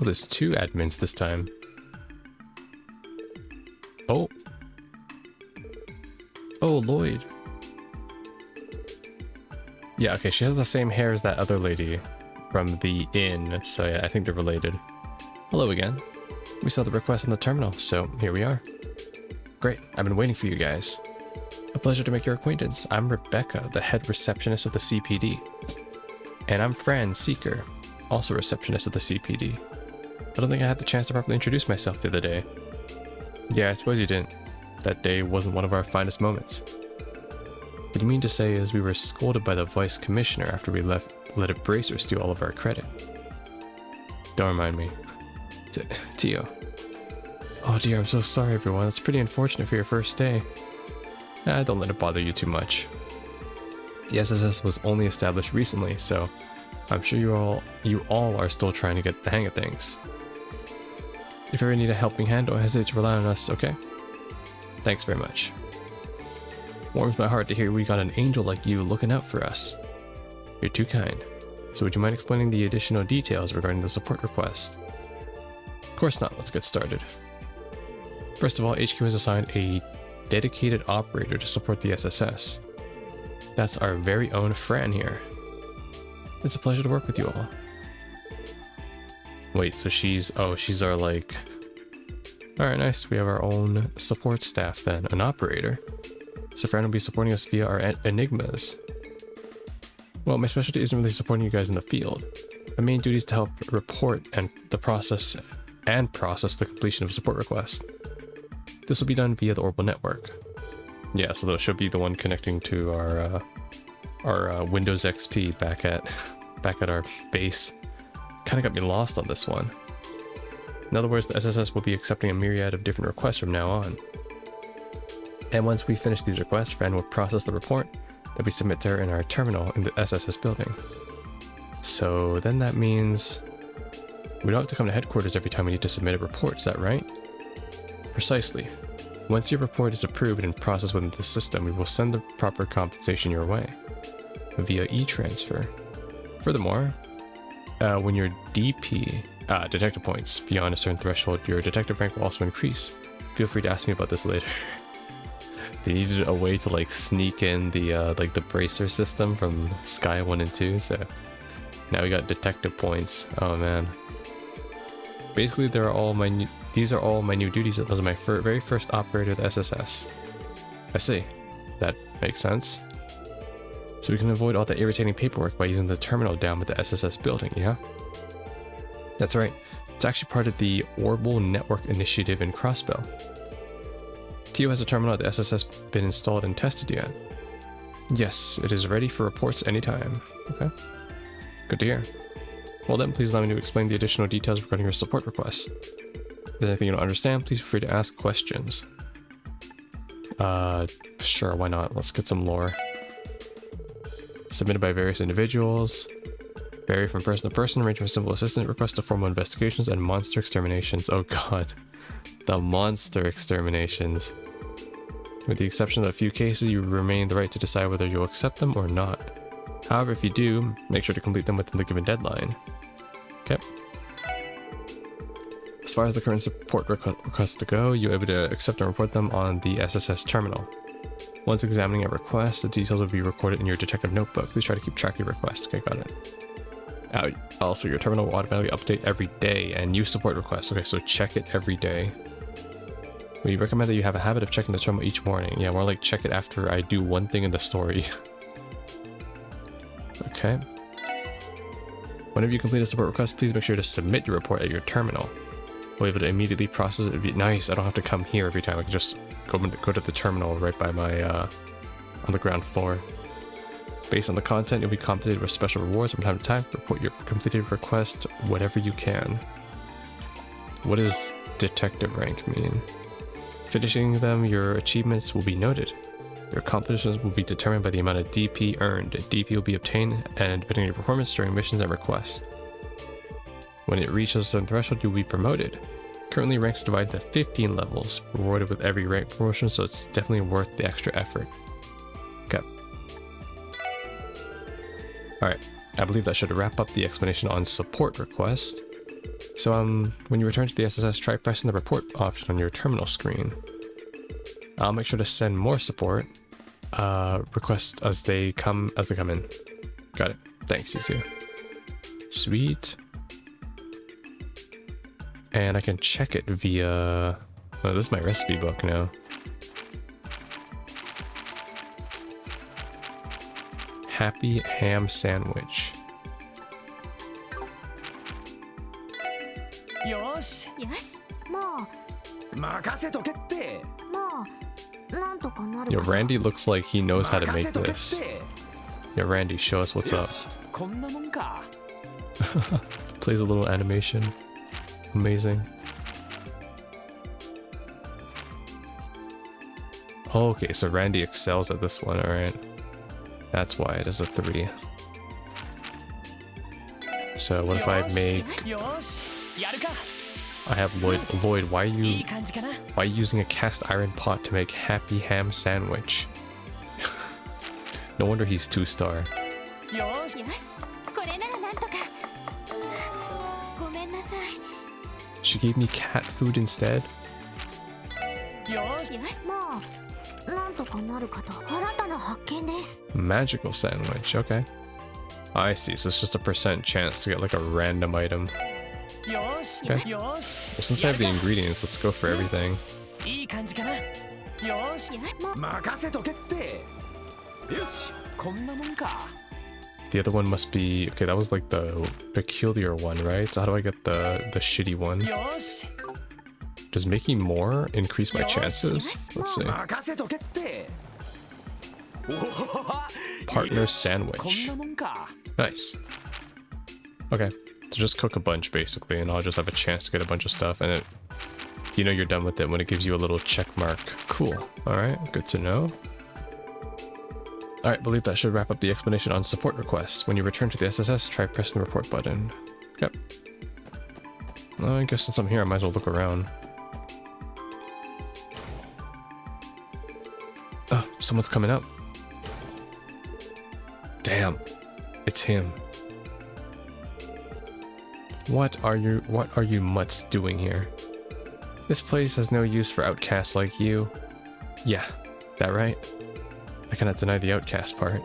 Oh, there's two admins this time. Oh. Oh, Lloyd. Yeah, okay, she has the same hair as that other lady from the inn, so yeah, I think they're related. Hello again. We saw the request on the terminal, so here we are. Great, I've been waiting for you guys. A pleasure to make your acquaintance. I'm Rebecca, the head receptionist of the CPD. And I'm Fran Seeker, also receptionist of the CPD. I don't think I had the chance to properly introduce myself the other day. Yeah, I suppose you didn't. That day wasn't one of our finest moments. What you mean to say is we were scolded by the vice commissioner after we let a bracer steal all of our credit. Don't remind me. Tio. Oh dear, I'm so sorry everyone. That's pretty unfortunate for your first day. Don't let it bother you too much. The SSS was only established recently, so I'm sure you all are still trying to get the hang of things. If you ever need a helping hand, don't hesitate to rely on us, okay? Thanks very much. Warms my heart to hear we got an angel like you looking out for us. You're too kind. So would you mind explaining the additional details regarding the support request? Of course not, let's get started. First of all, HQ has assigned a dedicated operator to support the SSS. That's our very own Fran here. It's a pleasure to work with you all. Wait, so she's our like... Alright, nice. We have our own support staff then, an operator. So Fran will be supporting us via our enigmas. Well, my specialty isn't really supporting you guys in the field. My main duty is to help report and process the completion of a support request. This will be done via the Orbital network. Yeah, so those should be the one connecting to our Windows XP back at our base. Kind of got me lost on this one. In other words, the SSS will be accepting a myriad of different requests from now on. And once we finish these requests, Fran will process the report that we submit to her in our terminal in the SSS building. So then that means we don't have to come to headquarters every time we need to submit a report, is that right? Precisely. Once your report is approved and processed within the system, we will send the proper compensation your way via e-transfer. Furthermore, when your DP, detective points, beyond a certain threshold, your detective rank will also increase. Feel free to ask me about this later. They needed a way to like sneak in the like the bracer system from Sky 1 and 2, so now we got detective points. Oh man. Basically these are all my new duties as my very first operator of the SSS. I see. That makes sense. So we can avoid all the irritating paperwork by using the terminal down at the SSS building, yeah? That's right. It's actually part of the Orbital Network Initiative in Crossbell. Tio, has a terminal at the SSS been installed and tested yet? Yes, it is ready for reports anytime. Okay. Good to hear. Well then, please allow me to explain the additional details regarding your support request. If there's anything you don't understand, please feel free to ask questions. Sure, why not? Let's get some lore. Submitted by various individuals. Vary from person to person, ranging from simple assistant requests to formal investigations and monster exterminations. Oh god. The monster exterminations. With the exception of a few cases, you remain the right to decide whether you'll accept them or not. However, if you do, make sure to complete them within the given deadline. Okay. As far as the current support requests to go, you'll be able to accept and report them on the SSS terminal. Once examining a request, the details will be recorded in your detective notebook. Please try to keep track of your requests. Okay, got it. Also, your terminal will automatically update every day and new support requests. Okay, so check it every day. We recommend that you have a habit of checking the terminal each morning. Yeah, more like check it after I do one thing in the story. Okay. Whenever you complete a support request, please make sure to submit your report at your terminal. We'll be able to immediately process it. Nice, I don't have to come here every time. I can just go to the terminal right by my, on the ground floor. Based on the content, you'll be compensated with special rewards from time to time. Report your completed request whenever you can. What does detective rank mean? Finishing them, your achievements will be noted. Your accomplishments will be determined by the amount of DP earned. DP will be obtained and depending on your performance during missions and requests. When it reaches a certain threshold, you'll be promoted. Currently, ranks are divided into 15 levels, rewarded with every rank promotion, so it's definitely worth the extra effort. Okay. Alright, I believe that should wrap up the explanation on support request. So when you return to the SSS, try pressing the report option on your terminal screen. I'll make sure to send more support requests as they come in. Got it. Thanks, you two. Sweet. And I can check it via... Oh, this is my recipe book now. Happy ham sandwich. Yosh. Yo, Randy looks like he knows how to make this. Yo, Randy, show us what's up. Plays a little animation. Amazing. Oh, okay, so Randy excels at this one, alright. That's why it is a 3. So what if I make... I have Lloyd. Lloyd, why are you using a cast iron pot to make happy ham sandwich? No wonder he's 2-star. She gave me cat food instead? Magical sandwich, okay. I see, so it's just a % chance to get like a random item. Okay. Well, since I have the ingredients, let's go for everything. The other one must be... Okay, that was like the peculiar one, right? So how do I get the shitty one? Does making more increase my chances? Let's see. Partner sandwich. Nice. Okay, so just cook a bunch basically, and I'll just have a chance to get a bunch of stuff, and you know you're done with it when it gives you a little check mark. Cool. Alright, good to know. Alright, believe that should wrap up the explanation on support requests. When you return to the SSS, try pressing the report button. Yep. Well, I guess since I'm here, I might as well look around. Oh, someone's coming up. Damn. It's him. What are you mutts doing here? This place has no use for outcasts like you. Yeah, that right? I cannot deny the outcast part.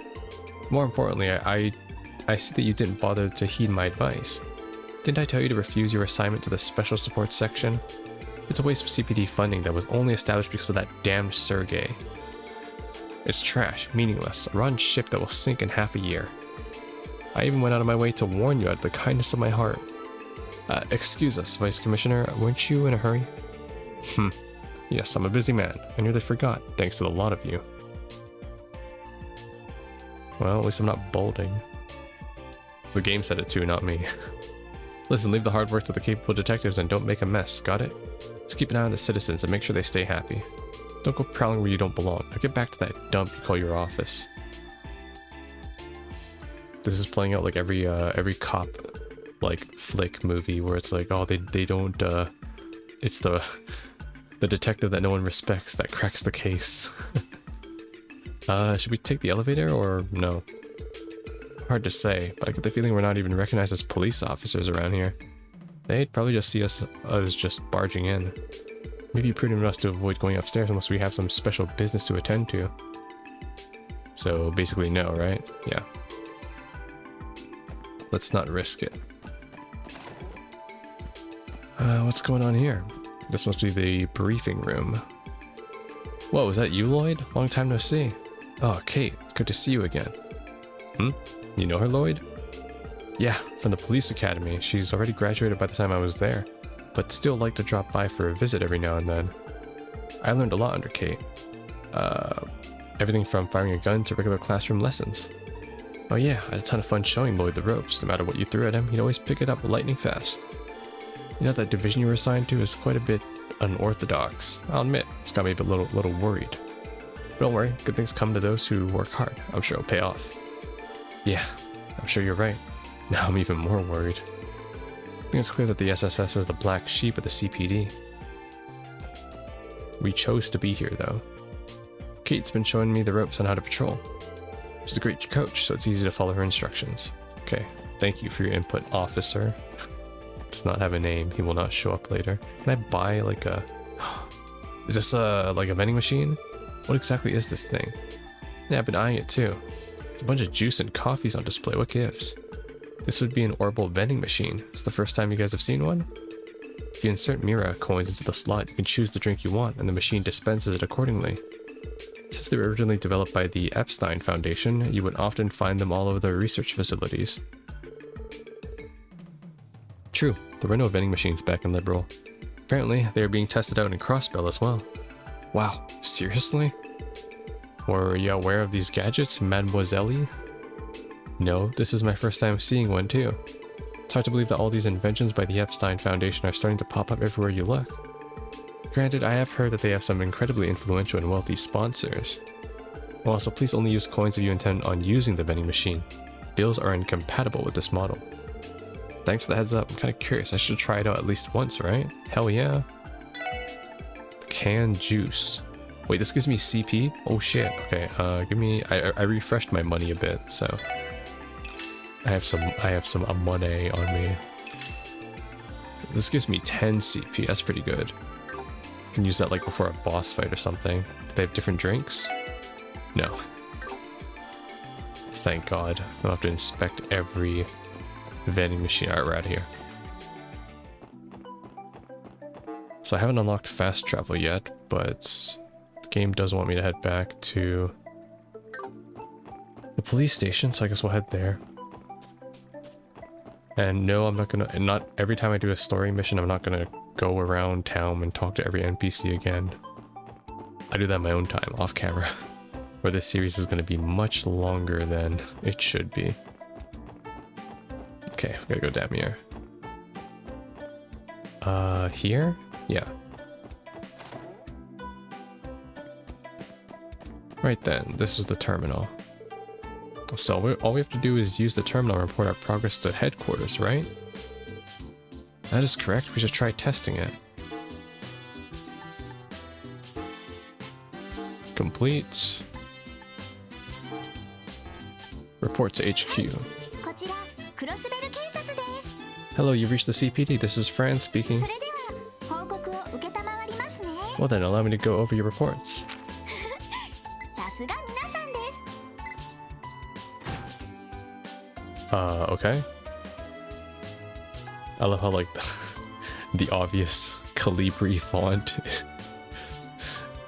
More importantly, I see that you didn't bother to heed my advice. Didn't I tell you to refuse your assignment to the special support section? It's a waste of CPD funding that was only established because of that damned Sergey. It's trash, meaningless, a rotten ship that will sink in half a year. I even went out of my way to warn you out of the kindness of my heart. Excuse us, Vice Commissioner, weren't you in a hurry? Yes, I'm a busy man. I nearly forgot, thanks to the lot of you. Well, at least I'm not balding. The game said it too, not me. Listen, leave the hard work to the capable detectives and don't make a mess, got it? Just keep an eye on the citizens and make sure they stay happy. Don't go prowling where you don't belong. Now get back to that dump you call your office. This is playing out like every cop like flick movie where it's like, oh, they don't it's the detective that no one respects that cracks the case. Should we take the elevator or no? Hard to say, but I get the feeling we're not even recognized as police officers around here. They'd probably just see us as just barging in. Maybe prudent enough to avoid going upstairs unless we have some special business to attend to. So basically no, right? Yeah. Let's not risk it. What's going on here? This must be the briefing room. Whoa, is that you, Lloyd? Long time no see. Oh, Kate, it's good to see you again. You know her, Lloyd? Yeah, from the police academy. She's already graduated by the time I was there, but still like to drop by for a visit every now and then. I learned a lot under Kate. Everything from firing a gun to regular classroom lessons. Oh yeah, I had a ton of fun showing Lloyd the ropes. No matter what you threw at him, he'd always pick it up lightning fast. You know, that division you were assigned to is quite a bit unorthodox. I'll admit, it's got me a little worried. But don't worry, good things come to those who work hard. I'm sure it'll pay off. Yeah, I'm sure you're right. Now I'm even more worried. I think it's clear that the SSS is the black sheep of the CPD. We chose to be here, though. Kate's been showing me the ropes on how to patrol. She's a great coach, so it's easy to follow her instructions. Okay, thank you for your input, officer. does not have a name. He will not show up later. Can I buy like a... Is this like a vending machine? What exactly is this thing? Yeah, I've been eyeing it too. It's a bunch of juice and coffees on display. What gives? This would be an Orbital vending machine. It's the first time you guys have seen one? If you insert Mira coins into the slot, you can choose the drink you want, and the machine dispenses it accordingly. Since they were originally developed by the Epstein Foundation, you would often find them all over their research facilities. True, there were no vending machines back in Liberal. Apparently, they are being tested out in Crossbell as well. Wow, seriously? Were you aware of these gadgets, Mademoiselle? No, this is my first time seeing one too. It's hard to believe that all these inventions by the Epstein Foundation are starting to pop up everywhere you look. Granted, I have heard that they have some incredibly influential and wealthy sponsors. Also, please only use coins if you intend on using the vending machine. Bills are incompatible with this model. Thanks for the heads up. I'm kind of curious. I should try it out at least once, right? Hell yeah. Canned juice. Wait, this gives me CP? Oh shit. Okay, give me... I refreshed my money a bit, so... I have some money on me. This gives me 10 CP. That's pretty good. Can use that like before a boss fight or something. Do they have different drinks? No. Thank God. I don't have to inspect every vending machine. Alright, we're out of here. So I haven't unlocked fast travel yet, but the game does want me to head back to the police station, so I guess we'll head there. And no, I'm not gonna, not every time I do a story mission, I'm not gonna go around town and talk to every NPC again. I do that in my own time, off camera, where this series is gonna be much longer than it should be. Okay, we gotta go down here. Here? Yeah. Right then, this is the terminal. So all we have to do is use the terminal and report our progress to headquarters, right? That is correct. We should try testing it. Complete. Report to HQ. Hello, you've reached the CPD. This is Fran speaking. Well then, allow me to go over your reports. Okay. I love how, like, the obvious Calibri font.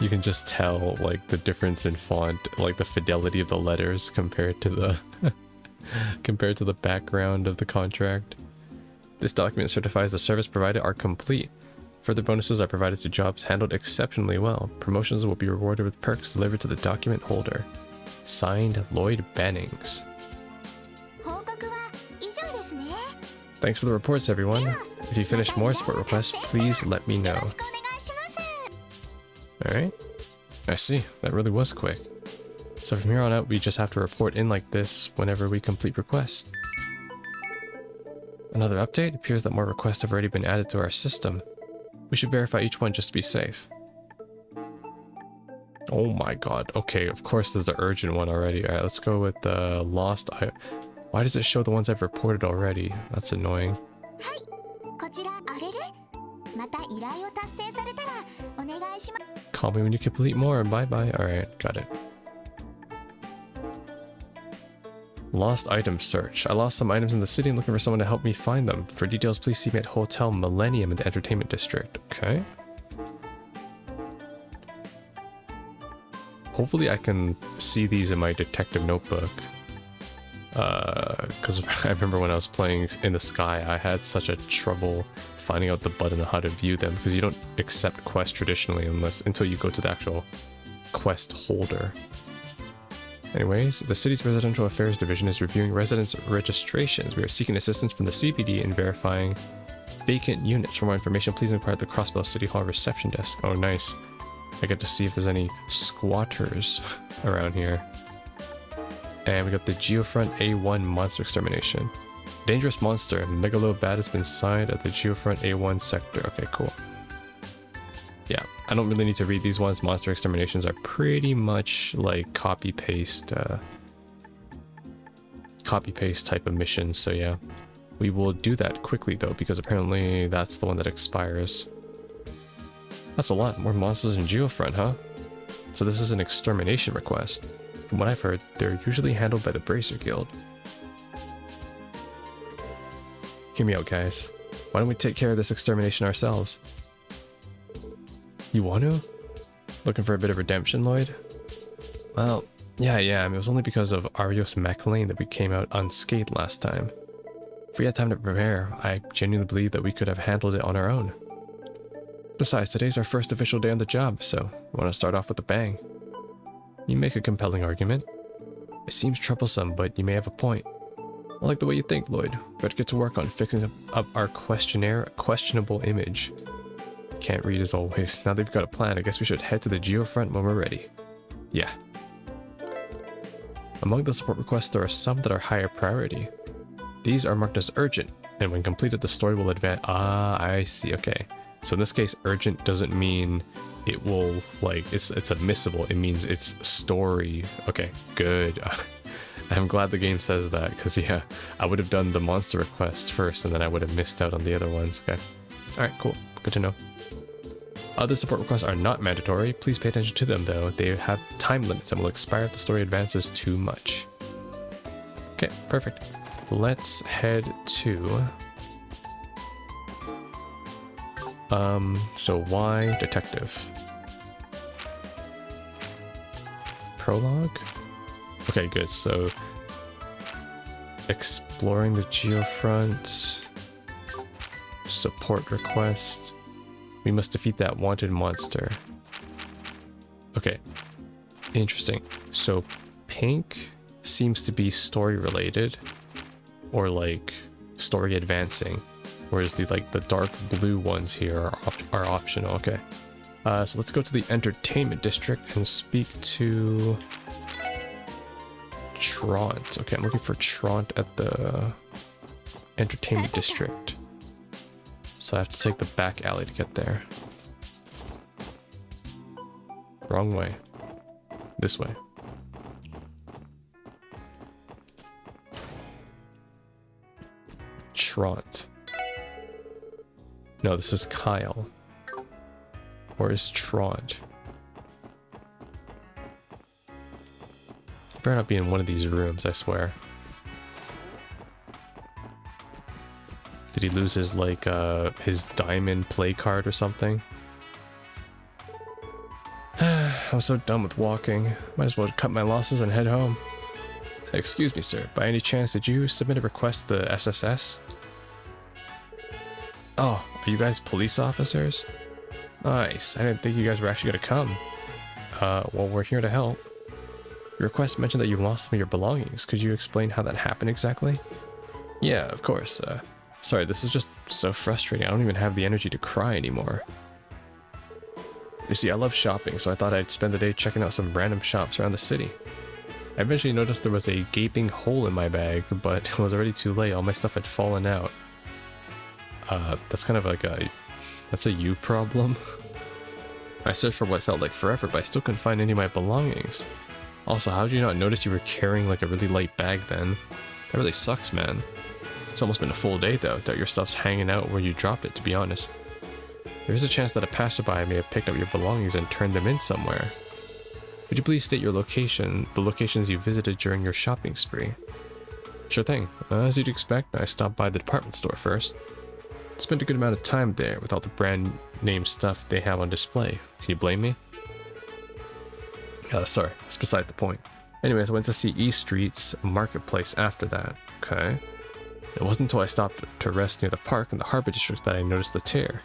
You can just tell, like, the difference in font, like, the fidelity of the letters compared to the... compared to the background of the contract. This document certifies the service provided are complete. Further bonuses are provided to jobs handled exceptionally well. Promotions will be rewarded with perks delivered to the document holder. Signed, Lloyd Bannings. Thanks for the reports, everyone. If you finish more support requests, please let me know. Alright. I see. That really was quick. So from here on out, we just have to report in like this whenever we complete requests. Another update? It appears that more requests have already been added to our system. We should verify each one just to be safe. Oh my god. Okay, of course there's an urgent one already. Alright, let's go with the lost... Why does it show the ones I've reported already? That's annoying. Call me when you complete more. Bye bye. Alright, got it. Lost item search. I lost some items in the city and looking for someone to help me find them. For details, please see me at Hotel Millennium in the Entertainment District. Okay. Hopefully I can see these in my detective notebook. Because I remember when I was playing in the sky, I had such a trouble finding out the button on how to view them, because you don't accept quests traditionally until you go to the actual quest holder. Anyways, the city's Residential Affairs Division is reviewing residents' registrations. We are seeking assistance from the CPD in verifying vacant units. For more information, please inquire at the Crossbell City Hall reception desk. Oh, nice. I get to see if there's any squatters around here. And we got the Geofront A1 Monster Extermination. Dangerous monster. Megalobat has been signed at the Geofront A1 sector. Okay, cool. Yeah, I don't really need to read these ones. Monster exterminations are pretty much like copy-paste type of missions, so yeah. We will do that quickly though, because apparently that's the one that expires. That's a lot. More monsters in Geofront, huh? So this is an extermination request. From what I've heard, they're usually handled by the Bracer Guild. Hear me out, guys. Why don't we take care of this extermination ourselves? You want to? Looking for a bit of redemption, Lloyd? Well, yeah, I mean, it was only because of Arios MacLean that we came out unscathed last time. If we had time to prepare, I genuinely believe that we could have handled it on our own. Besides, today's our first official day on the job, so we want to start off with a bang. You make a compelling argument. It seems troublesome, but you may have a point. I like the way you think, Lloyd. Better get to work on fixing up our questionable image. Can't read as always. Now they've got a plan, I guess we should head to the Geofront when we're ready. Yeah. Among the support requests, there are some that are higher priority. These are marked as urgent, and when completed, the story will advance. Ah, I see. Okay. So in this case, urgent doesn't mean it will, like, it's admissible. It means it's story. Okay, good. I'm glad the game says that, because, yeah, I would have done the monster request first, and then I would have missed out on the other ones. Okay. Alright, cool. Good to know. Other support requests are not mandatory. Please pay attention to them, though. They have time limits and will expire if the story advances too much. Okay, perfect. Let's head to... so why detective? Prologue? Okay, good. So exploring the Geofront, support request. We must defeat that wanted monster. Okay, interesting. So pink seems to be story related, or like story advancing. Whereas the dark blue ones here are optional. Okay. So let's go to the entertainment district and speak to Trant. Okay, I'm looking for Trant at the entertainment district. So I have to take the back alley to get there. Wrong way. This way. Trant. No, this is Kyle. Or is Trant? Better not be in one of these rooms, I swear. Did he lose his, like, his diamond play card or something? I'm so done with walking. Might as well cut my losses and head home. Excuse me, sir. By any chance, did you submit a request to the SSS? Oh, are you guys police officers? Nice. I didn't think you guys were actually gonna come. Well, we're here to help. Your request mentioned that you lost some of your belongings. Could you explain how that happened exactly? Yeah, of course. Sorry, this is just so frustrating. I don't even have the energy to cry anymore. You see, I love shopping, so I thought I'd spend the day checking out some random shops around the city. I eventually noticed there was a gaping hole in my bag, but it was already too late. All my stuff had fallen out. That's kind of like that's a you problem. I searched for what felt like forever, but I still couldn't find any of my belongings. Also, how did you not notice you were carrying like a really light bag then? That really sucks, man. It's almost been a full day though, that your stuff's hanging out where you dropped it, to be honest. There is a chance that a passerby may have picked up your belongings and turned them in somewhere. Would you please state your location, the locations you visited during your shopping spree? Sure thing. As you'd expect, I stopped by the department store first. Spent a good amount of time there with all the brand name stuff they have on display. Can you blame me? Sorry, that's beside the point. Anyways, I went to see East Street's marketplace after that. Okay. It wasn't until I stopped to rest near the park in the Harbor District that I noticed the tear.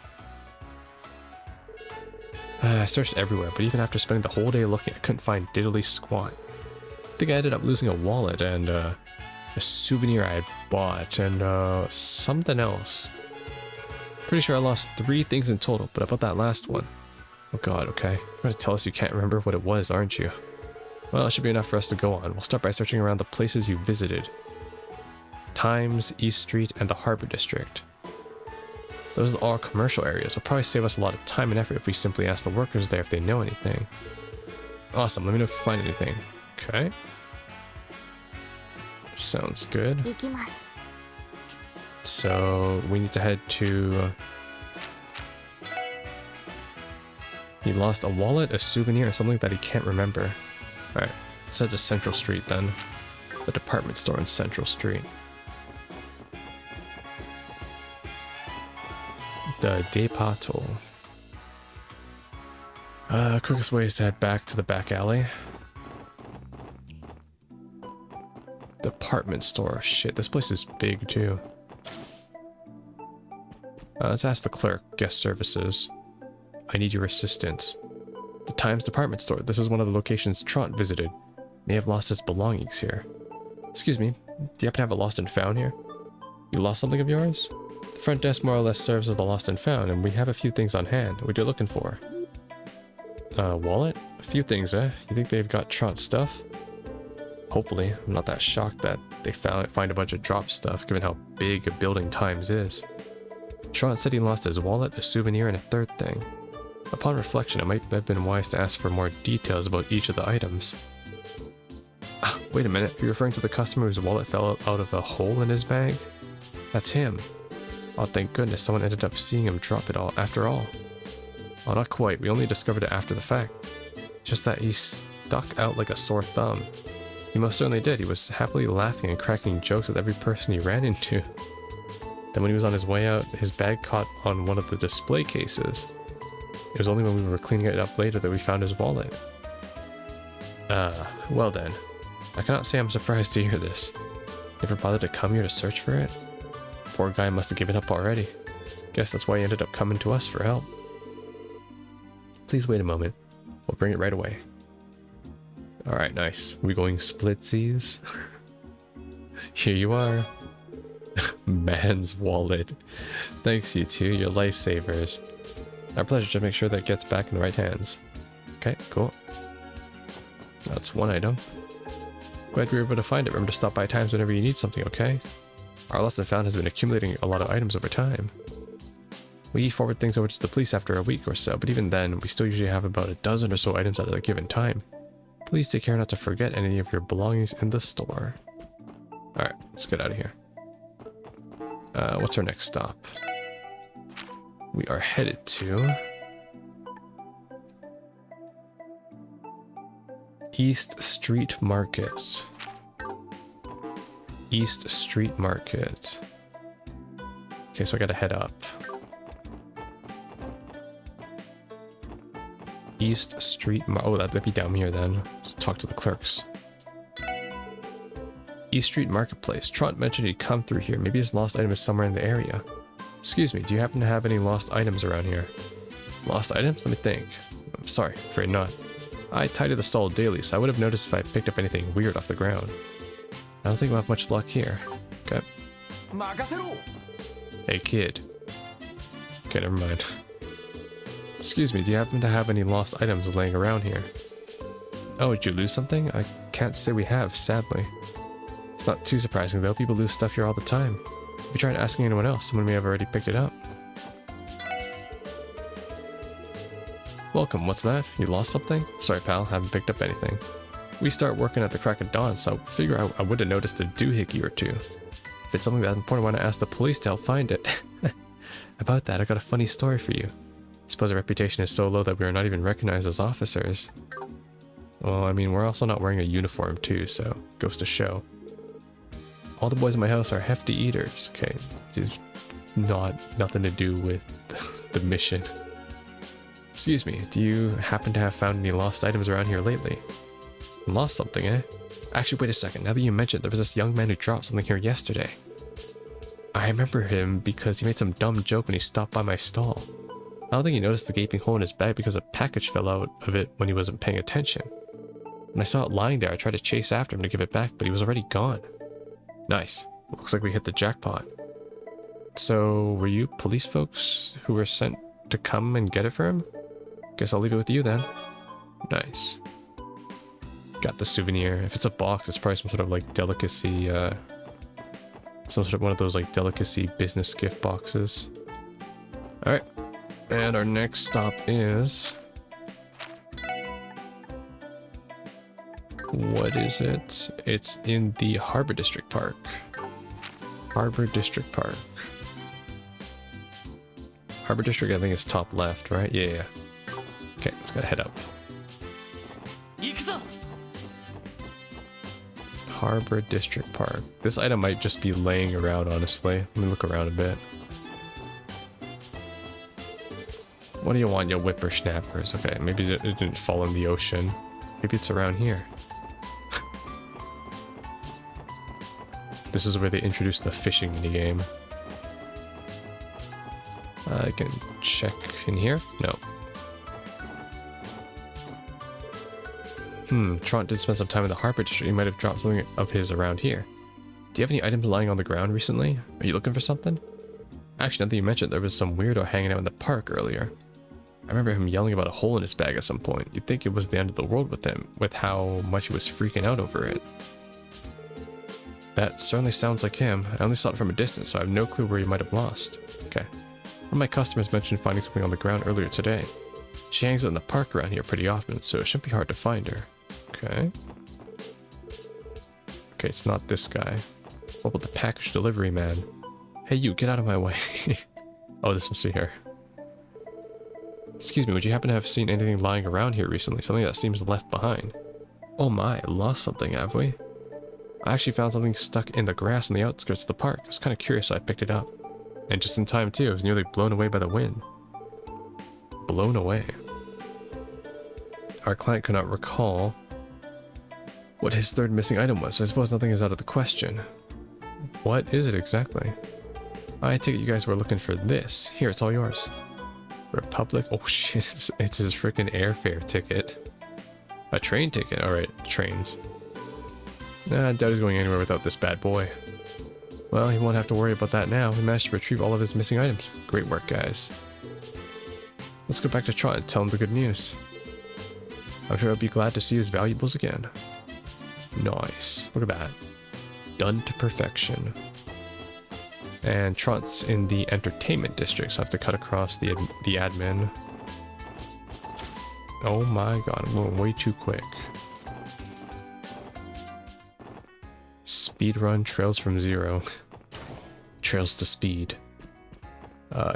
I searched everywhere, but even after spending the whole day looking, I couldn't find diddly squat. I think I ended up losing a wallet and a souvenir I had bought and something else. Pretty sure I lost 3 things in total, but about that last one. Oh god, okay. You're gonna tell us you can't remember what it was, aren't you? Well, it should be enough for us to go on. We'll start by searching around the places you visited. Times, East Street, and the Harbor District. Those are all commercial areas. It'll probably save us a lot of time and effort if we simply ask the workers there if they know anything. Awesome, let me know if you find anything. Okay. Sounds good. So we need to head to... He lost a wallet, a souvenir, or something that he can't remember. Alright, let's head to Central Street then. The department store in Central Street. The Depato. Quickest way is to head back to the back alley. Department store. Shit, this place is big too. Let's ask the clerk. Guest services. I need your assistance. The Times department store. This is one of the locations Trant visited. May have lost his belongings here. Excuse me, do you happen to have a lost and found here? You lost something of yours? The front desk more or less serves as the lost and found, and we have a few things on hand. What are you looking for? Wallet? A few things, eh? You think they've got Trant stuff? Hopefully. I'm not that shocked that they find a bunch of drop stuff, given how big a building Times is. Trant said he lost his wallet, a souvenir, and a third thing. Upon reflection, it might have been wise to ask for more details about each of the items. Ah, wait a minute. Are you referring to the customer whose wallet fell out of a hole in his bag? That's him. Oh, thank goodness someone ended up seeing him drop it all after all. Oh, not quite. We only discovered it after the fact. Just that he stuck out like a sore thumb. He most certainly did. He was happily laughing and cracking jokes with every person he ran into. Then when he was on his way out, his bag caught on one of the display cases. It was only when we were cleaning it up later that we found his wallet. Well then. I cannot say I'm surprised to hear this. Never bothered to come here to search for it? Poor guy must have given up already. Guess that's why he ended up coming to us for help. Please wait a moment. We'll bring it right away. Alright, nice. We going splitsies? Here you are. Man's wallet. Thanks, you two. You're lifesavers. Our pleasure. To make sure that it gets back in the right hands. Okay, cool. That's one item. Glad we were able to find it. Remember to stop by Times whenever you need something, okay? Our lost and found has been accumulating a lot of items over time. We forward things over to the police after a week or so, but even then, we still usually have about a dozen or so items at a given time. Please take care not to forget any of your belongings in the store. Alright, let's get out of here. What's our next stop? We are headed to... East Street Market. East Street Market. Okay, so I gotta head up. East Street oh, that'd be down here then. Let's talk to the clerks. East Street Marketplace. Trant mentioned he'd come through here. Maybe his lost item is somewhere in the area. Excuse me, do you happen to have any lost items around here? Lost items? Let me think. I'm sorry, afraid not. I tidy the stall daily, so I would have noticed if I picked up anything weird off the ground. I don't think we'll have much luck here. Okay. Hey kid. Okay, never mind. Excuse me, do you happen to have any lost items laying around here? Oh, did you lose something? I can't say we have, sadly. It's not too surprising though, people lose stuff here all the time. If you tried asking anyone else, someone may have already picked it up. Welcome, what's that? You lost something? Sorry pal, haven't picked up anything. We start working at the crack of dawn, so I figure I would have noticed a doohickey or two. If it's something that important, I want to ask the police to help find it. About that, I got a funny story for you. I suppose our reputation is so low that we are not even recognized as officers. Well, I mean, we're also not wearing a uniform too, so goes to show. All the boys in my house are hefty eaters. Okay, there's nothing to do with the mission. Excuse me, do you happen to have found any lost items around here lately? Lost something, eh? Actually, wait a second. Now that you mentioned, there was this young man who dropped something here yesterday. I remember him because he made some dumb joke when he stopped by my stall. I don't think he noticed the gaping hole in his bag because a package fell out of it when he wasn't paying attention. When I saw it lying there, I tried to chase after him to give it back, but he was already gone. Nice. Looks like we hit the jackpot. So, were you police folks who were sent to come and get it for him? Guess I'll leave it with you then. Nice. Got the souvenir. If it's a box, it's probably some sort of like delicacy, some sort of one of those like delicacy business gift boxes. Alright. And our next stop is... What is it? It's in the Harbor District Park. Harbor District Park. Harbor District, I think, is top left, right? Yeah. Okay, let's go head up. Harbor District Park. This item might just be laying around, honestly. Let me look around a bit. What do you want, you whippersnappers? Okay, maybe it didn't fall in the ocean. Maybe it's around here. This is where they introduced the fishing minigame. I can check in here? No. Trant did spend some time in the Harbor District. He might have dropped something of his around here. Do you have any items lying on the ground recently? Are you looking for something? Actually, now that you mentioned, there was some weirdo hanging out in the park earlier. I remember him yelling about a hole in his bag at some point. You'd think it was the end of the world with him, with how much he was freaking out over it. That certainly sounds like him. I only saw it from a distance, so I have no clue where he might have lost. Okay. One of my customers mentioned finding something on the ground earlier today. She hangs out in the park around here pretty often, so it shouldn't be hard to find her. Okay. Okay, it's not this guy. What about the package delivery man? Hey you, get out of my way. Oh, this must be her. Excuse me, would you happen to have seen anything lying around here recently? Something that seems left behind? Oh my, lost something, have we? I actually found something stuck in the grass on the outskirts of the park. I was kind of curious, so I picked it up. And just in time too, it was nearly blown away by the wind. Blown away. Our client could not recall what his third missing item was, so I suppose nothing is out of the question. What is it exactly? I take it you guys were looking for this. Here, it's all yours. Republic? Oh shit, it's his freaking airfare ticket. A train ticket? Alright, trains. Nah, I doubt he's going anywhere without this bad boy. Well, he won't have to worry about that now. He managed to retrieve all of his missing items. Great work, guys. Let's go back to Trot and tell him the good news. I'm sure he'll be glad to see his valuables again. Nice. Look at that. Done to perfection. And Trot's in the entertainment district, so I have to cut across the admin. Oh my god, I'm going way too quick. Speedrun Trails from Zero. Trails to Speed.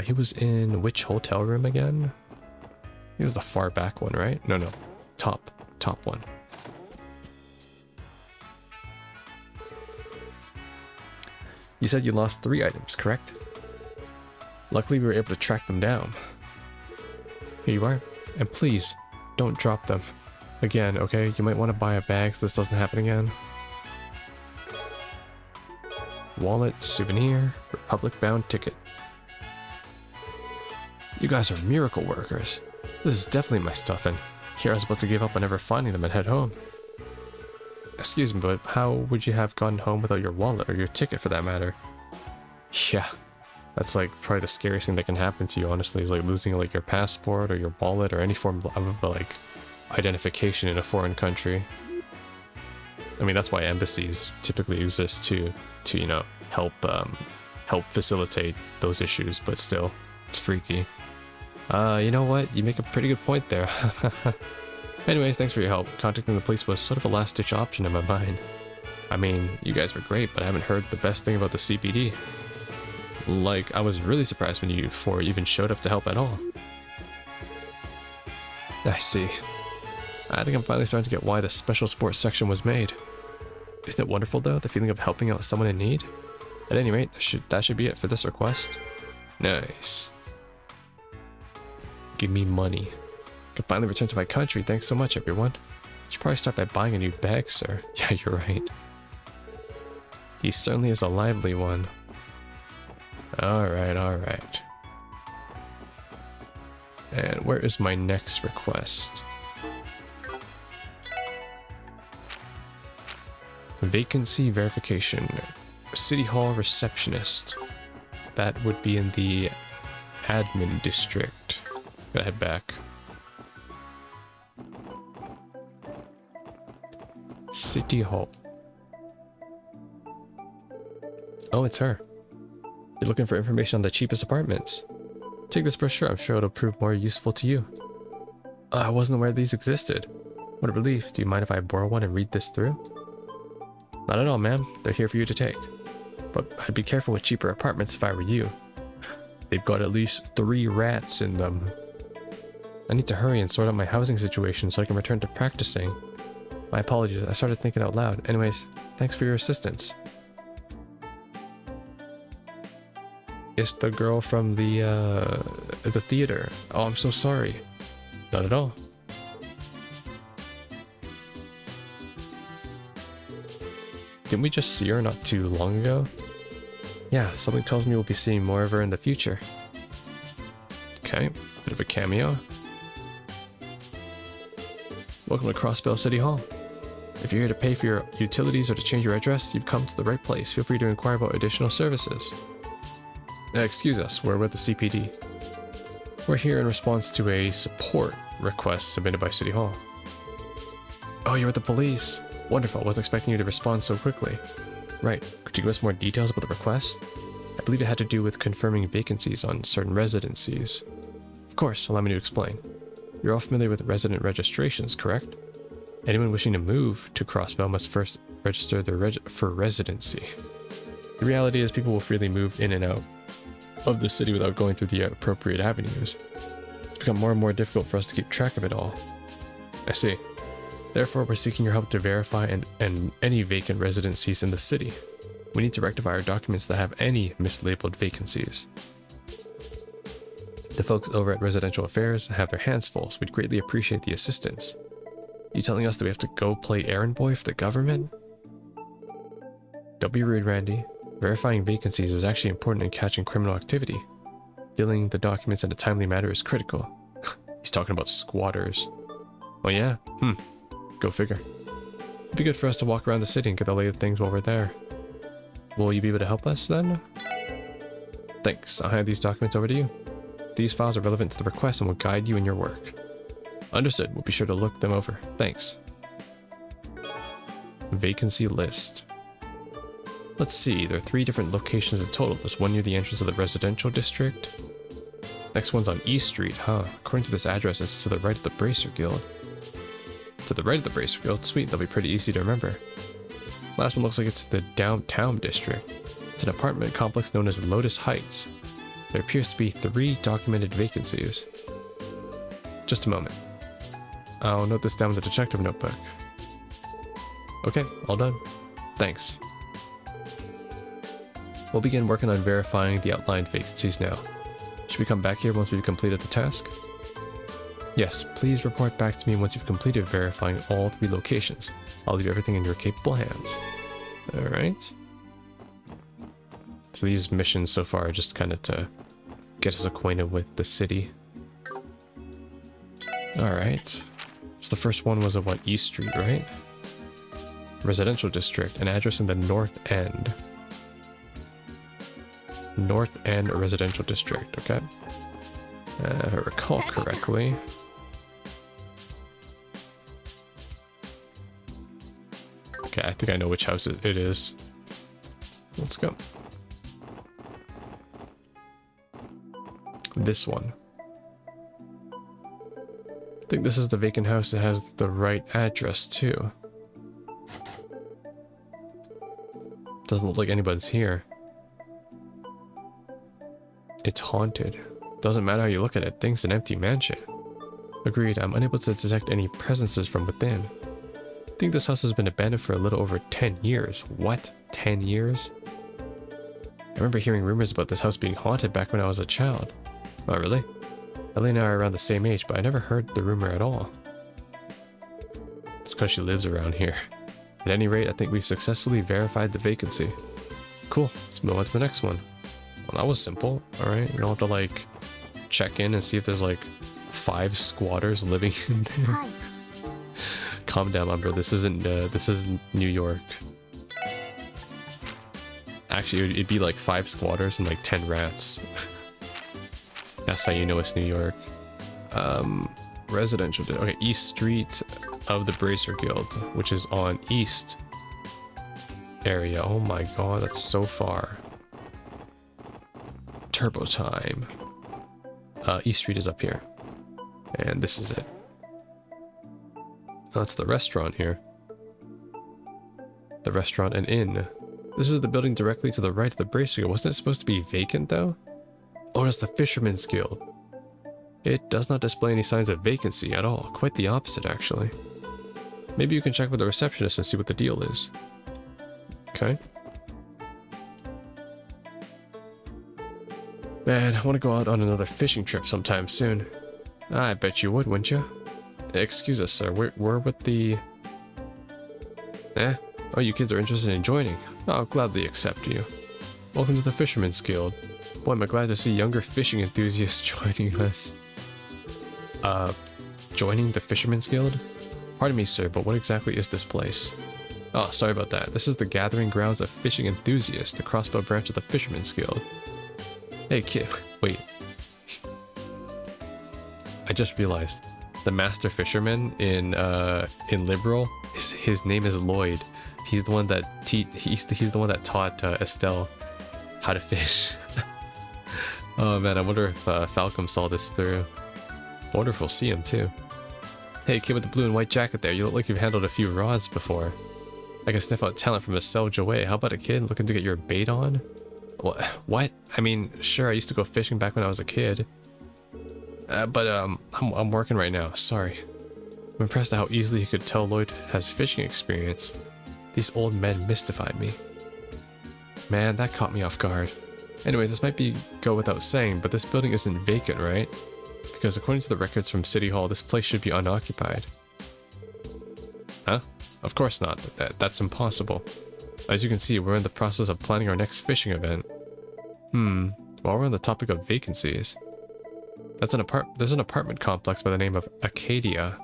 He was in which hotel room again? He was the far back one, right? No. Top one. You said you lost 3 items, correct? Luckily we were able to track them down. Here you are. And please, don't drop them. Again, okay? You might want to buy a bag so this doesn't happen again. Wallet, souvenir, Republic-bound ticket. You guys are miracle workers. This is definitely my stuff, and here I was about to give up on ever finding them and head home. Excuse me, but how would you have gotten home without your wallet, or your ticket for that matter? Yeah, that's like probably the scariest thing that can happen to you, honestly, is like losing like your passport or your wallet or any form of like identification in a foreign country. I mean, that's why embassies typically exist to you know, help facilitate those issues, but still, it's freaky. You know what? You make a pretty good point there. Anyways, thanks for your help. Contacting the police was sort of a last-ditch option in my mind. I mean, you guys were great, but I haven't heard the best thing about the CPD. Like, I was really surprised when you 4 even showed up to help at all. I see. I think I'm finally starting to get why the special sports section was made. Isn't it wonderful, though, the feeling of helping out someone in need? At any rate, that should be it for this request. Nice. Give me money. I can finally return to my country. Thanks so much, everyone. Should probably start by buying a new bag, sir. Yeah, you're right. He certainly is a lively one. Alright. And where is my next request? Vacancy verification. City Hall receptionist. That would be in the admin district. Gotta head back. City Hall. Oh, it's her. You're looking for information on the cheapest apartments. Take this brochure, I'm sure it'll prove more useful to you. I wasn't aware these existed. What a relief. Do you mind if I borrow one and read this through? Not at all, ma'am. They're here for you to take. but I'd be careful with cheaper apartments if I were you. They've got at least 3 rats in them. I need to hurry and sort out my housing situation so I can return to practicing. My apologies, I started thinking out loud. Anyways, thanks for your assistance. It's the girl from the theater. Oh, I'm so sorry. Not at all. Didn't we just see her not too long ago? Yeah, something tells me we'll be seeing more of her in the future. Okay, bit of a cameo. Welcome to Crossbell City Hall. If you're here to pay for your utilities or to change your address, you've come to the right place. Feel free to inquire about additional services. Excuse us, we're with the CPD. We're here in response to a support request submitted by City Hall. Oh, you're with the police. Wonderful, wasn't expecting you to respond so quickly. Right, could you give us more details about the request? I believe it had to do with confirming vacancies on certain residencies. Of course, allow me to explain. You're all familiar with resident registrations, correct? Anyone wishing to move to Crossbell must first register their for residency. The reality is people will freely move in and out of the city without going through the appropriate avenues. It's become more and more difficult for us to keep track of it all. I see. Therefore, we're seeking your help to verify and any vacant residencies in the city. We need to rectify our documents that have any mislabeled vacancies. The folks over at Residential Affairs have their hands full, so we'd greatly appreciate the assistance. You telling us that we have to go play errand boy for the government? Don't be rude, Randy. Verifying vacancies is actually important in catching criminal activity. Filling the documents in a timely manner is critical. He's talking about squatters. Oh yeah? Go figure. It'd be good for us to walk around the city and get the lay of things while we're there. Will you be able to help us then? Thanks, I'll hand these documents over to you. These files are relevant to the request and will guide you in your work. Understood, we'll be sure to look them over. Thanks. Vacancy list. Let's see, there are 3 different locations in total. There's one near the entrance of the residential district. Next one's on East Street, huh? According to this address, it's to the right of the Bracer Guild. To the right of the Bracer Guild? Sweet, that'll be pretty easy to remember. Last one looks like it's the downtown district. It's an apartment complex known as Lotus Heights. There appears to be 3 documented vacancies. Just a moment. I'll note this down in the detective notebook. Okay, all done. Thanks. We'll begin working on verifying the outlined vacancies now. Should we come back here once we've completed the task? Yes, please report back to me once you've completed verifying all 3 locations. I'll leave everything in your capable hands. Alright. So these missions so far are just kind of to get us acquainted with the city. Alright. So the first one was at what, East Street, right? Residential district, an address in the North End. North End Residential District, okay. If I recall correctly. Okay, I think I know which house it is. Let's go. This one. I think this is the vacant house that has the right address too. Doesn't look like anybody's here. It's haunted. Doesn't matter how you look at it, thing's an empty mansion. Agreed, I'm unable to detect any presences from within. I think this house has been abandoned for a little over 10 years. What? 10 years? I remember hearing rumors about this house being haunted back when I was a child. Oh, really? Ellie and I are around the same age, but I never heard the rumor at all. It's because she lives around here. At any rate, I think we've successfully verified the vacancy. Cool, let's move on to the next one. Well, that was simple, alright? We don't have to, like, check in and see if there's, like, 5 squatters living in there. Hi. Calm down, Umbra. This isn't New York. Actually, it'd be, like, 5 squatters and, like, 10 rats. That's how you know it's New York. Residential. Okay, East Street of the Bracer Guild, which is on East area. Oh my god, that's so far. Turbo time. East Street is up here. And this is it. That's the restaurant here. The restaurant and inn. This is the building directly to the right of the Bracer Guild. Wasn't it supposed to be vacant though? Oh, it's the Fisherman's Guild. It does not display any signs of vacancy at all. Quite the opposite, actually. Maybe you can check with the receptionist and see what the deal is. Okay. Man, I want to go out on another fishing trip sometime soon. I bet you would, wouldn't you? Excuse us, sir. We're with the... Oh, you kids are interested in joining. I'll gladly accept you. Welcome to the Fisherman's Guild. Boy, am I glad to see younger fishing enthusiasts joining us. Joining the Fisherman's Guild? Pardon me, sir, but what exactly is this place? Oh, sorry about that. This is the gathering grounds of fishing enthusiasts, the Crossbow branch of the Fisherman's Guild. Hey, kid, wait. I just realized the master fisherman in Liberal, his name is Lloyd. He's the one that he's the one that taught Estelle how to fish. Oh man, I wonder if Falcom saw this through. I wonder if we'll see him too. Hey, kid with the blue and white jacket there, you look like you've handled a few rods before. I can sniff out talent from a Selja way. How about a kid looking to get your bait on? What? I mean, sure, I used to go fishing back when I was a kid. But I'm working right now, sorry. I'm impressed at how easily you could tell Lloyd has fishing experience. These old men mystified me. Man, that caught me off guard. Anyways, this might go without saying, but this building isn't vacant, right? Because according to the records from City Hall, this place should be unoccupied. Huh? Of course not. That's impossible. As you can see, we're in the process of planning our next fishing event. While we're on the topic of vacancies, there's an apartment complex by the name of Acacia,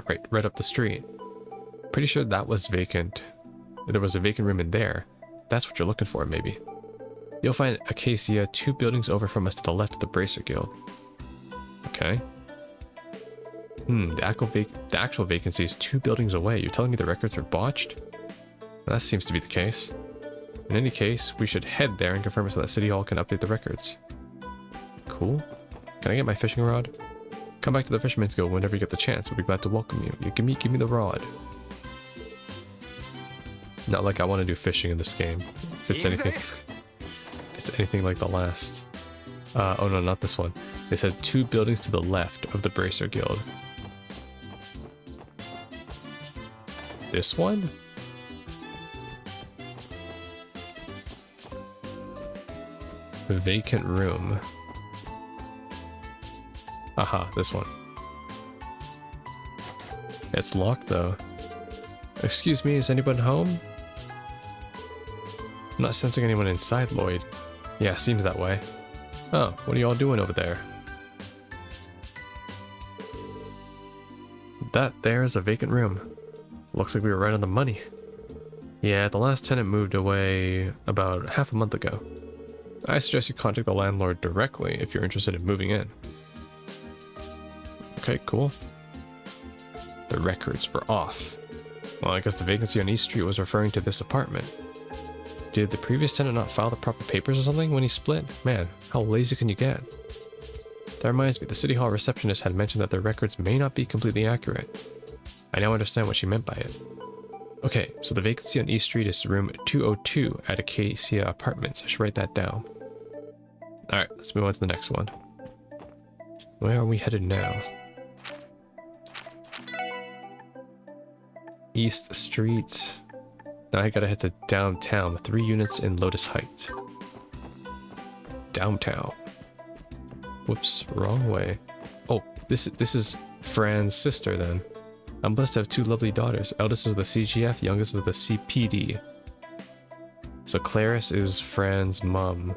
right up the street. Pretty sure that was vacant. There was a vacant room in there. That's what you're looking for, maybe. You'll find Acacia 2 buildings over from us to the left of the Bracer Guild. Okay. The actual vacancy is 2 buildings away. You're telling me the records are botched? That seems to be the case. In any case, we should head there and confirm it so that City Hall can update the records. Cool. Can I get my fishing rod? Come back to the Fisherman's Guild whenever you get the chance. We'll be glad to welcome you. Give me the rod. Not like I want to do fishing in this game. If it's anything like the last. Oh no, not this one. They said 2 buildings to the left of the Bracer Guild. This one? The vacant room. Aha, this one. It's locked though. Excuse me, is anyone home? I'm not sensing anyone inside, Lloyd. Yeah, seems that way. Oh, what are y'all doing over there? That there is a vacant room. Looks like we were right on the money. Yeah, the last tenant moved away about half a month ago. I suggest you contact the landlord directly if you're interested in moving in. Okay, cool. The records were off. Well, I guess the vacancy on East Street was referring to this apartment. Did the previous tenant not file the proper papers or something when he split? Man, how lazy can you get? That reminds me, the City Hall receptionist had mentioned that the records may not be completely accurate. I now understand what she meant by it. Okay, so the vacancy on East Street is room 202 at Acacia Apartments. I should write that down. Alright, let's move on to the next one. Where are we headed now? East Street. Now I gotta head to downtown. 3 units in Lotus Heights. Downtown. Whoops, wrong way. Oh, this is Fran's sister then. I'm blessed to have 2 lovely daughters. Eldest is the CGF, youngest with the CPD. So Claris is Fran's mom.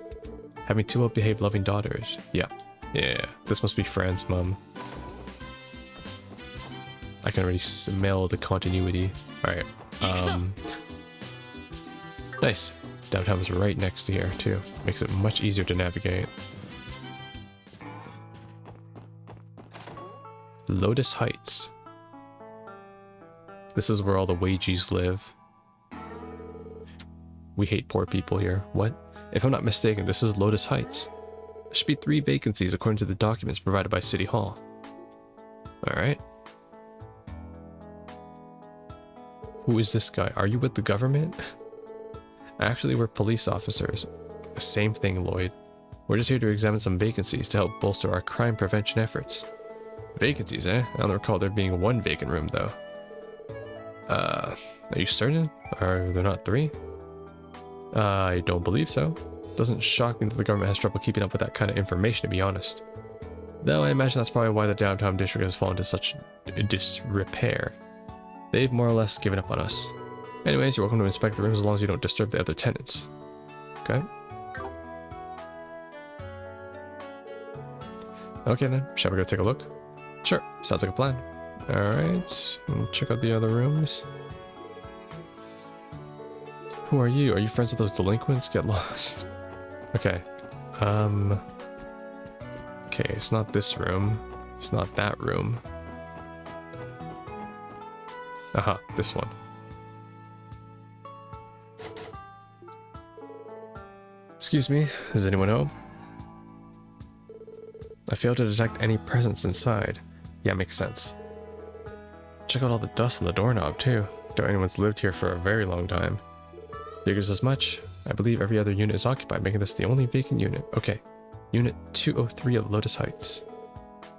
Having 2 well-behaved, loving daughters. Yeah, this must be Fran's mom. I can already smell the continuity. Alright, nice. Downtown is right next to here, too. Makes it much easier to navigate. Lotus Heights. This is where all the wages live. We hate poor people here. What? If I'm not mistaken, this is Lotus Heights. There should be 3 vacancies according to the documents provided by City Hall. Alright. Who is this guy? Are you with the government? Actually, we're police officers. Same thing, Lloyd. We're just here to examine some vacancies to help bolster our crime prevention efforts. Vacancies, eh? I don't recall there being one vacant room, though. Are you certain? Are there not 3? I don't believe so. Doesn't shock me that the government has trouble keeping up with that kind of information, to be honest. Though I imagine that's probably why the downtown district has fallen to such disrepair. They've more or less given up on us. Anyways, you're welcome to inspect the rooms as long as you don't disturb the other tenants. Okay? Okay then, shall we go take a look? Sure, sounds like a plan. Alright, check out the other rooms. Who are you? Are you friends with those delinquents? Get lost. Okay. Okay, it's not this room. It's not that room. Aha, this one. Excuse me, is anyone home? I failed to detect any presence inside. Yeah, makes sense. Check out all the dust on the doorknob, too. Doubt anyone's lived here for a very long time. Figures as much. I believe every other unit is occupied, making this the only vacant unit. Okay. Unit 203 of Lotus Heights.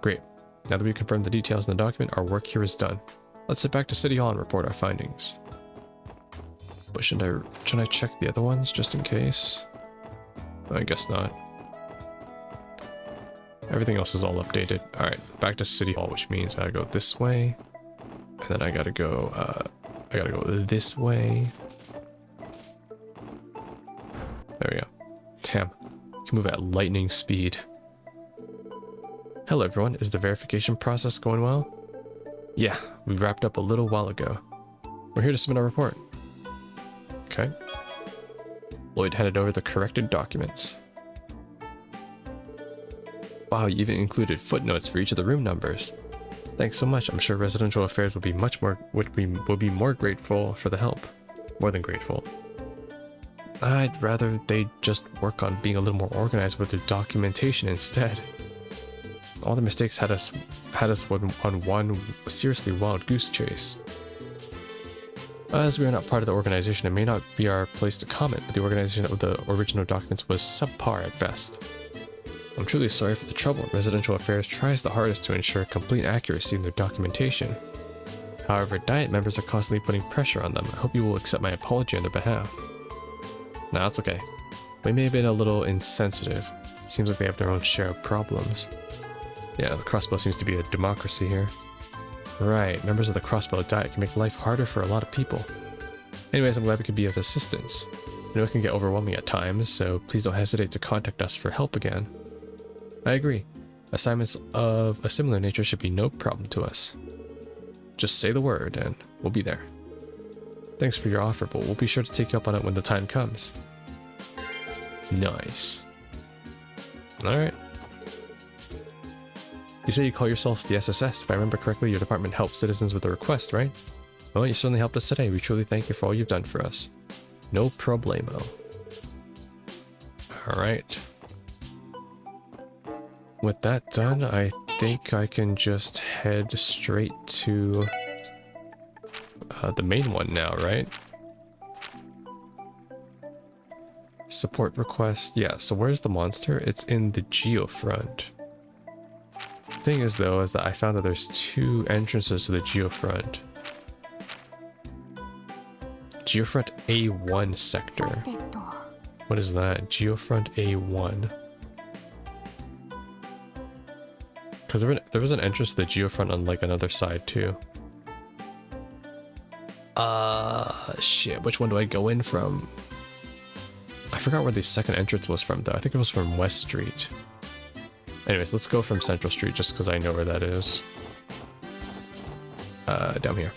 Great. Now that we've confirmed the details in the document, our work here is done. Let's head back to City Hall and report our findings. But shouldn't I check the other ones just in case? I guess not. Everything else is all updated. Alright, back to City Hall, which means I gotta go this way. And then I gotta go this way. There we go. Damn. Can move at lightning speed. Hello everyone, is the verification process going well? Yeah, we wrapped up a little while ago. We're here to submit our report. Okay. Lloyd handed over the corrected documents. Wow, you even included footnotes for each of the room numbers. Thanks so much. I'm sure Residential Affairs will be more grateful for the help. More than grateful. I'd rather they just work on being a little more organized with their documentation instead. All the mistakes had us on one seriously wild goose chase. As we are not part of the organization, it may not be our place to comment, but the organization of the original documents was subpar at best. I'm truly sorry for the trouble. Residential Affairs tries the hardest to ensure complete accuracy in their documentation. However, Diet members are constantly putting pressure on them. I hope you will accept my apology on their behalf. Nah, it's okay. We may have been a little insensitive. Seems like they have their own share of problems. Yeah, the Crossbow seems to be a democracy here. Right, members of the Crossbow Diet can make life harder for a lot of people. Anyways, I'm glad we could be of assistance. I know it can get overwhelming at times, so please don't hesitate to contact us for help again. I agree. Assignments of a similar nature should be no problem to us. Just say the word and we'll be there. Thanks for your offer, but we'll be sure to take you up on it when the time comes. Nice. Alright. You say you call yourselves the SSS. If I remember correctly, your department helps citizens with a request, right? Well, you certainly helped us today. We truly thank you for all you've done for us. No problemo. Alright. With that done, I think I can just head straight to the main one now, right? Support request. Yeah, so where's the monster? It's in the Geofront. The thing is, though, is that I found that there's 2 entrances to the Geofront. Geofront A1 sector. What is that? Geofront A1. Because there was an entrance to the Geofront on like another side too. Shit, which one do I go in from? I forgot where the second entrance was from though. I think it was from West Street. Anyways, let's go from Central Street just because I know where that is. Down here.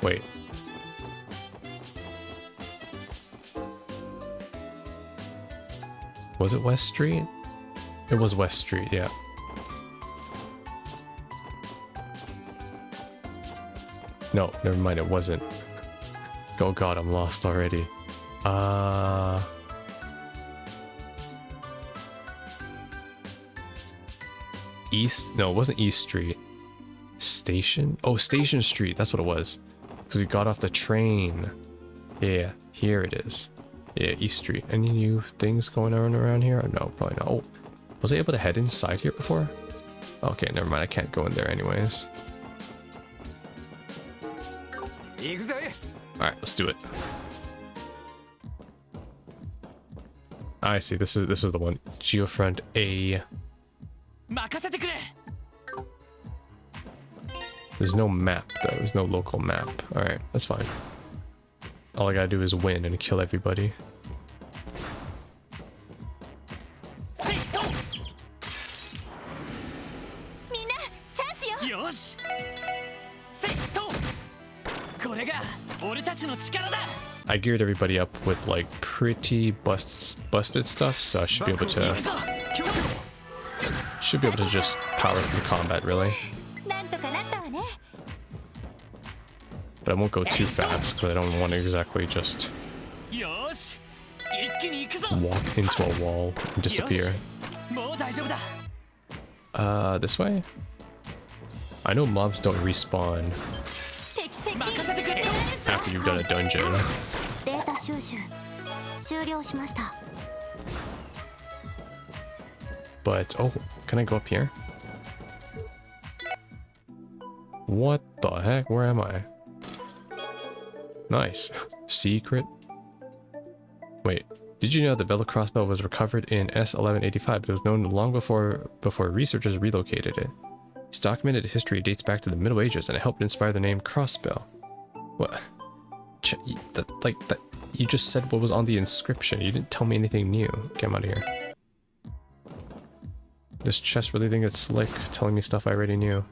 Wait. Was it West Street? It was West Street, yeah. No, never mind, it wasn't. Oh god, I'm lost already. East? No, it wasn't East Street. Station? Oh, Station Street. That's what it was. Because we got off the train. Yeah, here it is. Yeah, East Street. Any new things going on around here? Oh, no, probably not. Oh, was I able to head inside here before? Okay, never mind. I can't go in there anyways. Alright, let's do it. I see. This is the one. Geofront A. There's no map though. There's no local map. Alright, that's fine. All I gotta do is win and kill everybody. I geared everybody up with like pretty busted stuff, so I should be able to just power through combat really. But I won't go too fast because I don't want to exactly just walk into a wall and disappear. This way? I know mobs don't respawn after you've done a dungeon. But, oh, can I go up here? What the heck? Where am I? Nice. Secret. Wait, did you know the Vela crossbow was recovered in S1185? It was known long before researchers relocated it. Its documented history dates back to the Middle Ages, and it helped inspire the name crossbow. What? That you just said what was on the inscription. You didn't tell me anything new. Get out of here. This chest really think it's slick, telling me stuff I already knew.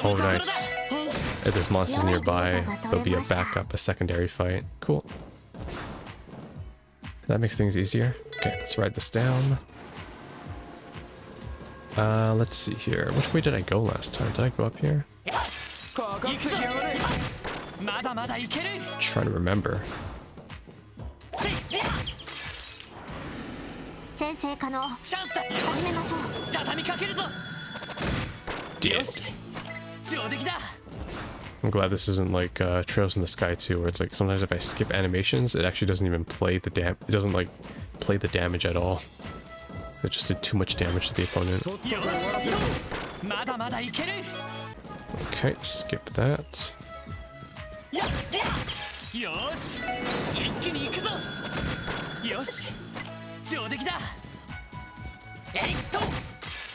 Oh, nice. If there's monsters nearby, there'll be a backup, a secondary fight. Cool. That makes things easier. Okay, let's write this down. Let's see here. Which way did I go last time? Did I go up here? Try to remember. Damn. I'm glad this isn't like Trails in the Sky 2, where it's like sometimes if I skip animations, it actually doesn't even play the it doesn't like play the damage at all. It just did too much damage to the opponent. Okay, skip that.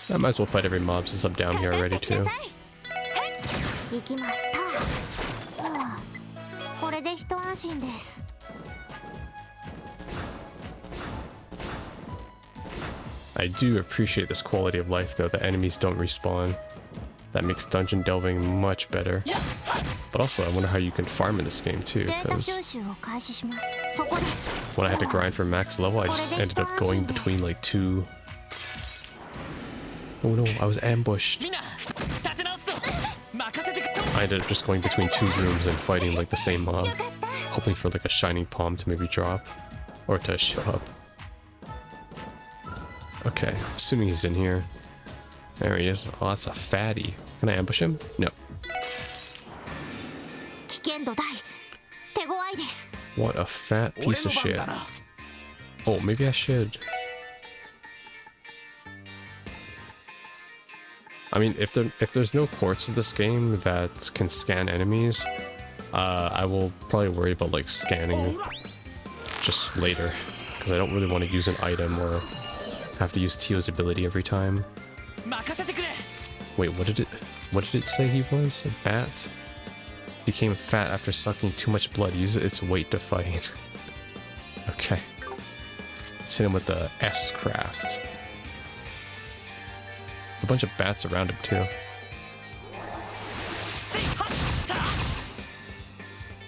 I might as well fight every mob since I'm down here already too. I do appreciate this quality of life though, the enemies don't respawn. That makes dungeon delving much better. But also I wonder how you can farm in this game too, because when I had to grind for max level, I just ended up going between like two... Oh no, I was ambushed. I ended up just going between two rooms and fighting like the same mob, hoping for like a shining palm to maybe drop, or to show up. Okay, assuming he's in here. There he is. Oh, that's a fatty. Can I ambush him? No. What a fat piece of shit. Oh, maybe I should. I mean, if there's no ports of this game that can scan enemies, I will probably worry about like scanning just later, because I don't really want to use an item or have to use Tio's ability every time. Wait, what did it say he was? A bat? Became fat after sucking too much blood. Use its weight to fight. Okay. Let's hit him with the S-Craft. There's a bunch of bats around him too.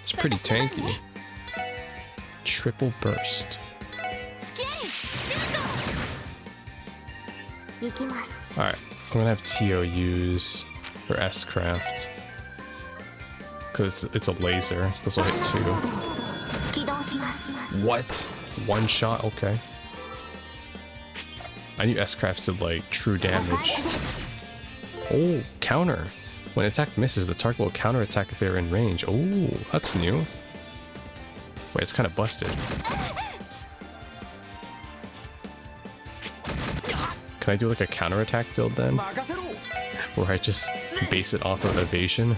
It's pretty tanky. Triple burst. Alright, I'm gonna have Tio use her S-Craft. Because it's a laser, so this will hit 2. What? One shot, okay. I knew S-Crafts did like true damage. Oh, counter. When attack misses, the target will counterattack if they're in range. Oh, that's new. Wait, it's kind of busted. Can I do like a counterattack build then? Where I just base it off of evasion?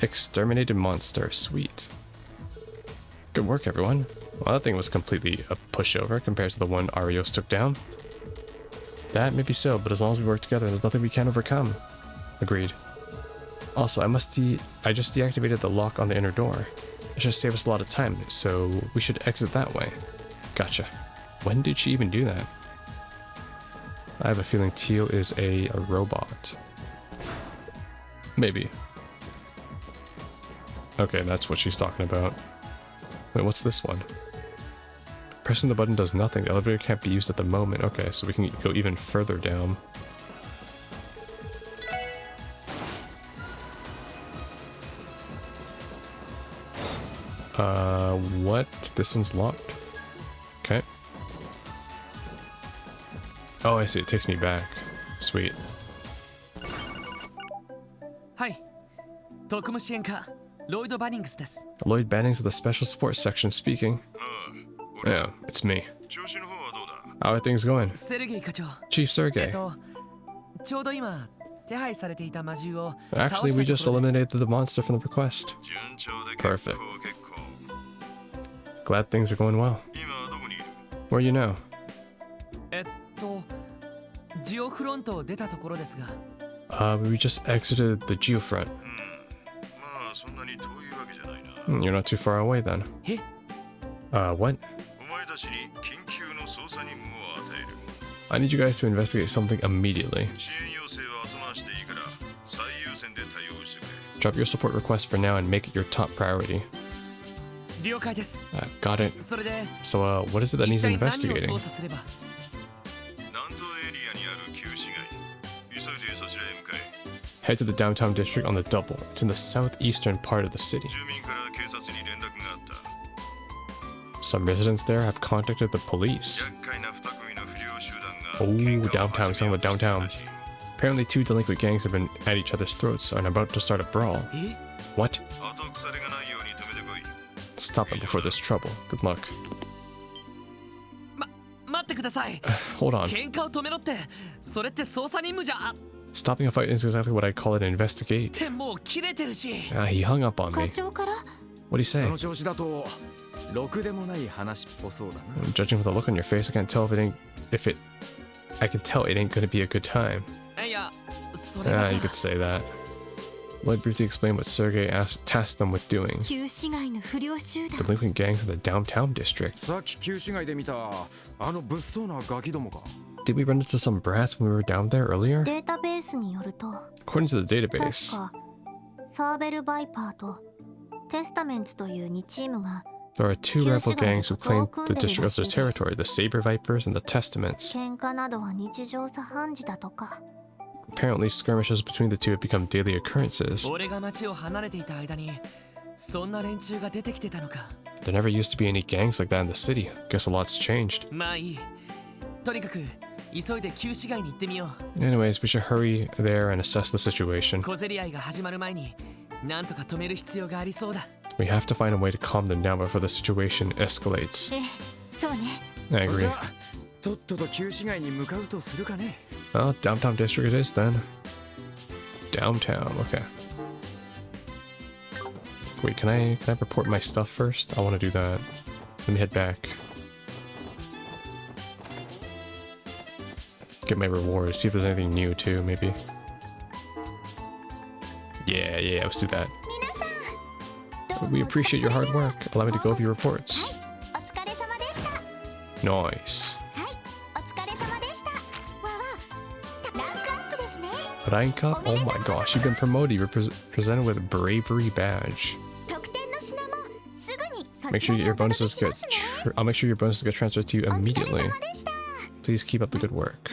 Exterminated monster, sweet. Good work, everyone. Well, that thing was completely a pushover compared to the one Arios took down. That may be so, but as long as we work together, there's nothing we can't overcome. Agreed. Also, I just deactivated the lock on the inner door. It should save us a lot of time, so we should exit that way. Gotcha. When did she even do that? I have a feeling Teal is a robot. Maybe. Okay, that's what she's talking about. Wait, what's this one? Pressing the button does nothing. The elevator can't be used at the moment. Okay, so we can go even further down. What? This one's locked. Okay. Oh, I see. It takes me back. Sweet. Hi. Lloyd Bannings Lloyd Bannings of the Special Support Section speaking. Yeah, it's me. How are things going? Chief Sergey. Actually, we just eliminated the monster from the request. Perfect. Glad things are going well. Where are you now? We just exited the Geofront. You're not too far away then. What? I need you guys to investigate something immediately. Drop your support request for now and make it your top priority. Got it. So, what is it that needs investigating? Head to the downtown district on the double. It's in the southeastern part of the city. Some residents there have contacted the police. Oh, downtown. Someone with downtown. Apparently 2 delinquent gangs have been at each other's throats and are about to start a brawl. What? Stop them before there's trouble. Good luck. Hold on. Stopping a fight is exactly what I call it an investigate. He hung up on me. What'd he say? Judging from the look on your face, I can't tell I can tell it ain't gonna be a good time. You could say that. Lloyd briefly explained what Sergey tasked them with doing. Delinquent gangs in the downtown district. Did we run into some brats when we were down there earlier? According to the database, there are 2 rival gangs who claim the district as their territory, the Saber Vipers and the Testaments. Apparently, skirmishes between the two have become daily occurrences. There never used to be any gangs like that in the city. Guess a lot's changed. Anyways, we should hurry there and assess the situation. We have to find a way to calm them down before the situation escalates. I agree. Well, downtown district it is then. Downtown, okay. Wait, can I report my stuff first? I want to do that. Let me head back. Get my rewards, see if there's anything new too, maybe. Yeah, let's do that. We appreciate your hard work. Allow me to go over your reports. Nice. Rank up? Oh my gosh, you've been promoted. You're presented with a bravery badge. Make sure your bonuses get. I'll make sure your bonuses get transferred to you immediately. Please keep up the good work.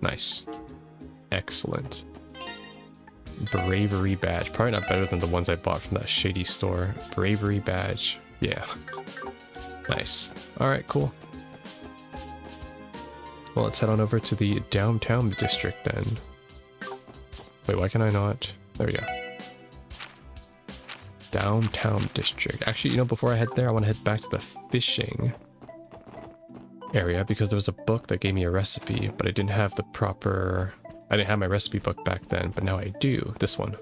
Nice. Excellent. Bravery badge. Probably not better than the ones I bought from that shady store. Bravery badge. Yeah. Nice. Alright, cool. Well, let's head on over to the downtown district then. Wait, why can I not? There we go. Downtown district. Actually, you know, before I head there, I want to head back to the fishing area because there was a book that gave me a recipe, but I didn't have the proper... I didn't have my recipe book back then, but now I do. This one.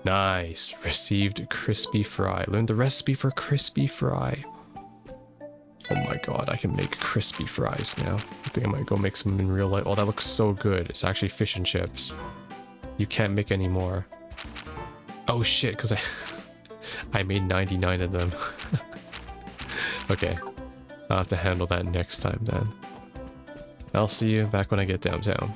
Nice. Received crispy fry. Learned the recipe for crispy fry. Oh my god, I can make crispy fries now. I think I might go make some in real life. Oh, that looks so good. It's actually fish and chips. You can't make any more. Oh shit, because I made 99 of them. Okay. I'll have to handle that next time then. I'll see you back when I get downtown.